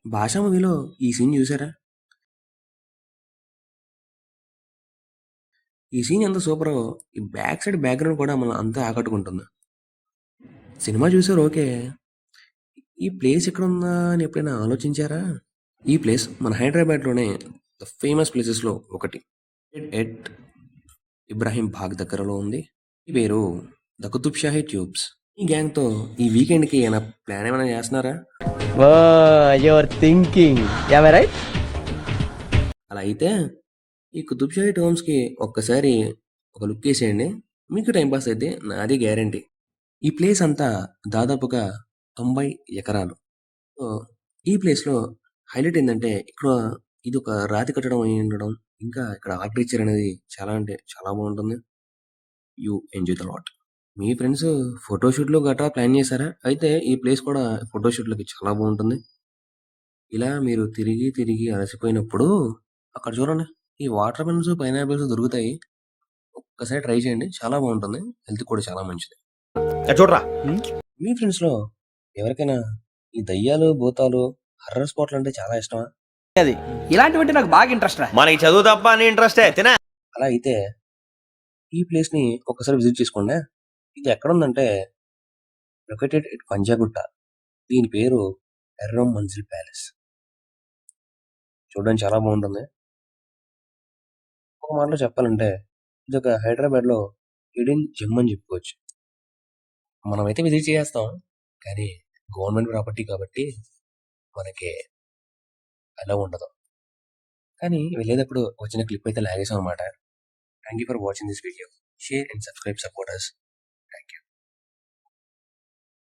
'భాషా' మూవీలో ఈ సీన్ చూసారా? ఈ సీన్ ఎంత సూపరో, ఈ బ్యాక్ సైడ్ బ్యాక్‌గ్రౌండ్ కూడా మనల్ని అంతే ఆకట్టుకుంటుంది. సినిమా చూసారు ఓకే. ఈ ప్లేస్ ఎక్కడుందా అని ఎప్పుడైనా ఆలోచించారా? ఈ ప్లేస్ మన హైదరాబాద్‌లోనే ద ఫేమస్ ప్లేసెస్‌లో ఒకటి. ఎట్ ఇబ్రాహీం బాగ్ దగ్గరలో ఉంది. ఈ పేరు ద కుతుబ్ షాహీ ట్యూబ్స్. ఈ గ్యాంగ్‌తో ఈ వీకెండ్‌కి ఏమైనా ప్లాన్ ఏమైనా చేస్తున్నారా? Your thinking right. అలా అయితే ఈ కుతుబ్ షాహీ టూమ్స్‌కి ఒక్కసారి ఒక లుక్ ఏసేయండి. మీకు టైం పాస్ అయితే నాది గ్యారంటీ. ఈ ప్లేస్ అంతా దాదాపుగా 90 ఎకరాలు. సో, ఈ ప్లేస్‌లో హైలైట్ ఏందంటే ఇక్కడ ఇదొక రాతి కట్టడం అయి ఉండడం, ఇంకా ఇక్కడ ఆర్కిటెక్చర్ అనేది చాలా అంటే చాలా బావుంటుంది. You enjoy the lot. మీ ఫ్రెండ్స్ ఫోటోషూట్‌లు గట్రా ప్లాన్ చేశారా? అయితే ఈ ప్లేస్ కూడా ఫోటోషూట్‌లకి చాలా బావుంటుంది. ఇలా మీరు తిరిగి, తిరిగి అలసిపోయినప్పుడు అక్కడ చూడండి. ఈ వాటర్ మెలన్స్, పైనాపిల్స్ దొరుకుతాయి. ఒక్కసారి ట్రై చేయండి. చాలా బావుంటుంది. హెల్త్‌కి కూడా చాలా మంచిది. చూడరా. మీ ఫ్రెండ్స్‌లో ఎవరికైనా ఈ దయ్యాలు, భూతాలు, హర్రర్ స్పాట్‌లంటే చాలా ఇష్టమా? అది ఇలాంటివంటే నాకు బాగా ఇంట్రెస్ట్ రా. మనకి చదువు తప్ప అని ఇంట్రెస్టే తినే. అలా అయితే ఈ ప్లేస్‌ని ఒక్కసారి విజిట్ చేసుకోండి. ఇది ఎక్కడుందంటే లొకేటెడ్ ఎట్ పంజాగుట్ట. దీని పేరు ఎర్రం మంజిల్ ప్యాలెస్. చూడడానికి చాలా బావుంటుంది. ఒక మాటలో చెప్పాలంటే ఇదొక హైదరాబాద్‌లో హిడెన్ జెమ్ అని చెప్పుకోవచ్చు. మనమైతే విజిట్ చేసేస్తాం. కానీ గవర్నమెంట్ ప్రాపర్టీ కాబట్టి మనకి అలో ఉండదు. కానీ వెళ్ళేటప్పుడు ఒక చిన్న క్లిప్ అయితే లాగేసాం అనమాట. Thank you for watching this video. Share and subscribe support us. Thank you.